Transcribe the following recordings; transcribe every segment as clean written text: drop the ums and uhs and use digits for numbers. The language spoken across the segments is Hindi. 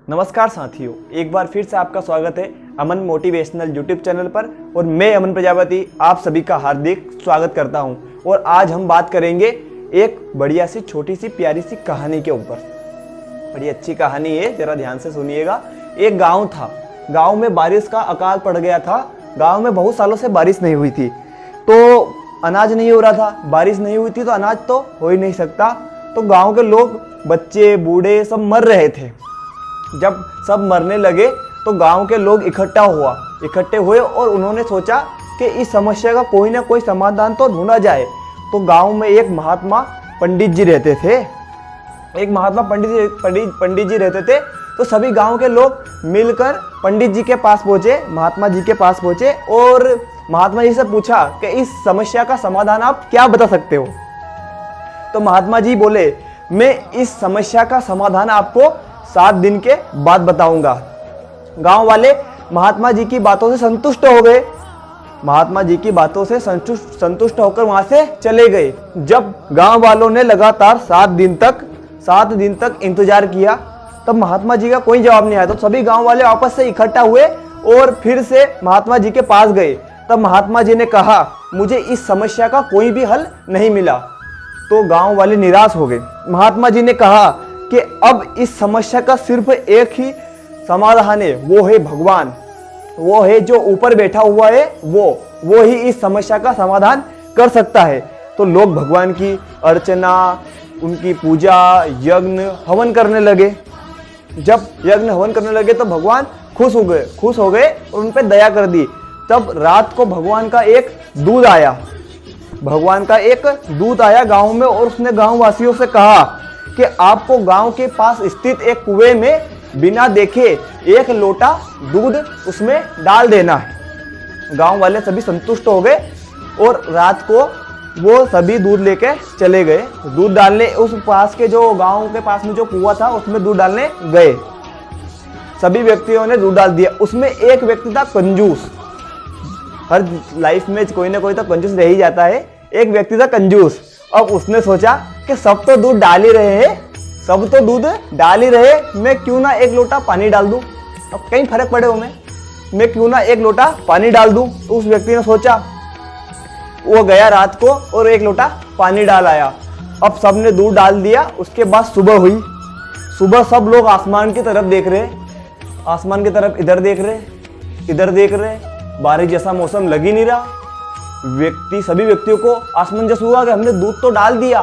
नमस्कार साथियों, एक बार फिर से आपका स्वागत है अमन मोटिवेशनल यूट्यूब चैनल पर। और मैं अमन प्रजापति आप सभी का हार्दिक स्वागत करता हूं। और आज हम बात करेंगे एक बढ़िया सी छोटी सी प्यारी सी कहानी के ऊपर। बड़ी अच्छी कहानी है, जरा ध्यान से सुनिएगा। एक गांव था, गांव में बारिश का अकाल पड़ गया था। गांव में बहुत सालों से बारिश नहीं हुई थी, तो अनाज नहीं हो रहा था। बारिश नहीं हुई थी तो अनाज तो हो ही नहीं सकता। तो गांव के लोग, बच्चे बूढ़े सब मर रहे थे। जब सब मरने लगे तो गांव के लोग इकट्ठे हुए और उन्होंने सोचा कि इस समस्या का कोई ना कोई समाधान तो ढूंढा जाए। तो गांव में एक महात्मा पंडित जी रहते थे। पंडित जी रहते थे। तो सभी गांव के लोग मिलकर पंडित जी के पास पहुंचे, महात्मा जी के पास पहुंचे और महात्मा जी से पूछा कि इस समस्या का समाधान आप क्या बता सकते हो। तो महात्मा जी बोले, मैं इस समस्या का समाधान आपको 7 दिन के बाद बताऊंगा। गांव वाले महात्मा जी की बातों से संतुष्ट हो गए। महात्मा जी की बातों से संतुष्ट होकर वहां से चले गए। जब गांव वालों ने लगातार 7 दिन तक इंतजार किया, तब महात्मा जी का कोई जवाब नहीं आया। तो सभी गांव वाले वापस से इकट्ठा हुए और फिर से महात्मा जी के पास गए। तब महात्मा जी ने कहा, मुझे इस समस्या का कोई भी हल नहीं मिला। तो गांव वाले निराश हो गए। महात्मा जी ने कहा कि अब इस समस्या का सिर्फ एक ही समाधान है, वो है भगवान। वो है जो ऊपर बैठा हुआ है, वो ही इस समस्या का समाधान कर सकता है। तो लोग भगवान की अर्चना, उनकी पूजा, यज्ञ हवन करने लगे। जब यज्ञ हवन करने लगे तो भगवान खुश हो गए और उन पर दया कर दी। तब रात को भगवान का एक दूत आया गांव में और उसने गांव वासियों से कहा कि आपको गांव के पास स्थित एक कुएं में बिना देखे 1 लोटा दूध उसमें डाल देना है। गांव वाले सभी संतुष्ट हो गए और रात को वो सभी दूध लेके चले गए। दूध डालने उस पास के जो गांव के पास में जो कुआं था उसमें दूध डालने गए। सभी व्यक्तियों ने दूध डाल दिया। उसमें एक व्यक्ति था कंजूस। हर लाइफ में कोई ना कोई तो कंजूस रह ही जाता है। एक व्यक्ति था कंजूस। अब उसने सोचा कि सब तो दूध डाल ही रहे, मैं क्यों ना 1 लोटा पानी डाल दूं। अब कहीं फर्क पड़े हो, मैं क्यों ना 1 लोटा पानी डाल दूं। तो उस व्यक्ति ने सोचा, वो गया रात को और 1 लोटा पानी डाल आया। अब सबने दूध डाल दिया। उसके बाद सुबह हुई। सुबह सब लोग आसमान की तरफ देख रहे, आसमान की तरफ इधर देख रहे। बारिश जैसा मौसम लग ही नहीं रहा। सभी व्यक्तियों को असमंजस हुआ कि हमने दूध तो डाल दिया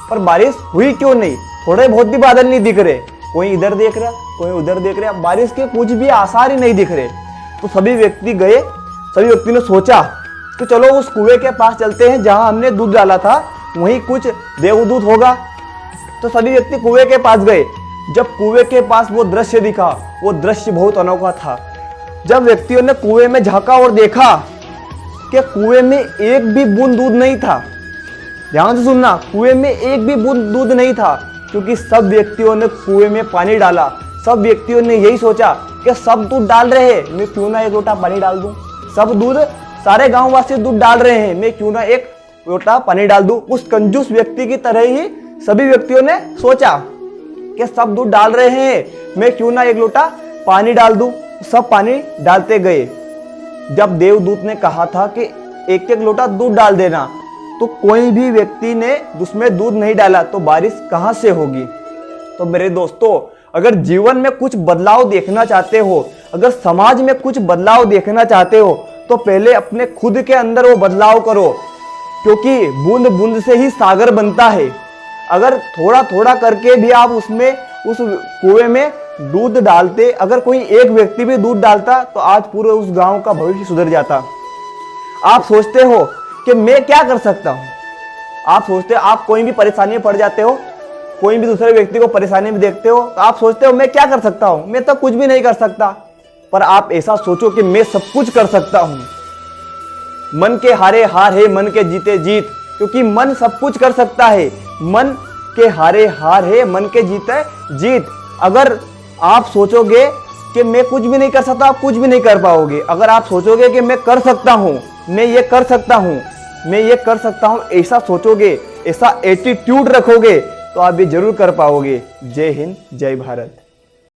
पर बारिश हुई क्यों नहीं। थोड़े बहुत भी बादल नहीं दिख रहे, कोई इधर देख रहा, कोई उधर देख रहा, बारिश के कुछ भी आसार ही नहीं दिख रहे। तो सभी व्यक्ति ने सोचा कि चलो उस कुएं के पास चलते हैं जहां हमने दूध डाला था, वहीं कुछ देवदूत होगा। तो सभी व्यक्ति कुएं के पास गए। जब कुएं के पास वो दृश्य दिखा, वो दृश्य बहुत अनोखा था। जब व्यक्तियों ने कुएं में झांका और देखा कि कुएं में एक भी बूंद दूध नहीं था। ध्यान से सुनना, कुएं में एक भी बूंद दूध नहीं था, क्योंकि सब व्यक्तियों ने कुएं में पानी डाला। सब व्यक्तियों ने यही सोचा कि सब दूध डाल रहे हैं, मैं क्यों ना 1 लोटा पानी डाल दूं। सारे गांव वासी दूध डाल रहे हैं, मैं क्यों ना 1 लोटा पानी डाल दूं। उस कंजूस व्यक्ति की तरह ही सभी व्यक्तियों ने सोचा कि सब दूध डाल रहे हैं, मैं क्यों ना 1 लोटा पानी डाल दूं। सब पानी डालते गए। जब देवदूत ने कहा था कि 1-1 लोटा दूध डाल देना, तो कोई भी व्यक्ति ने उसमें दूध नहीं डाला, तो बारिश कहां से होगी। तो मेरे दोस्तों, अगर जीवन में कुछ बदलाव देखना चाहते हो, अगर समाज में कुछ बदलाव देखना चाहते हो, तो पहले अपने खुद के अंदर वो बदलाव करो, क्योंकि बूंद बूंद से ही सागर बनता है। अगर थोड़ा थोड़ा करके भी आप उस कुएं में दूध डालते, अगर कोई एक व्यक्ति भी दूध डालता, तो आज पूरे उस गांव का भविष्य सुधर जाता। आप सोचते हो कि मैं क्या कर सकता हूं। आप कोई भी परेशानी में पड़ जाते हो, कोई भी दूसरे व्यक्ति को परेशानी में देखते हो, तो आप सोचते हो मैं क्या कर सकता हूं, मैं तो कुछ भी नहीं कर सकता। पर आप ऐसा सोचो कि मैं सब कुछ कर सकता हूं। मन के हारे हार है, मन के जीते जीत, क्योंकि मन सब कुछ कर सकता है। मन के हारे हार है, मन के जीते जीत। अगर आप सोचोगे कि मैं कुछ भी नहीं कर सकता, आप कुछ भी नहीं कर पाओगे। अगर आप सोचोगे कि मैं कर सकता हूं, मैं ये कर सकता हूं, ऐसा सोचोगे, ऐसा एटीट्यूड रखोगे, तो आप ये जरूर कर पाओगे। जय हिंद, जय भारत।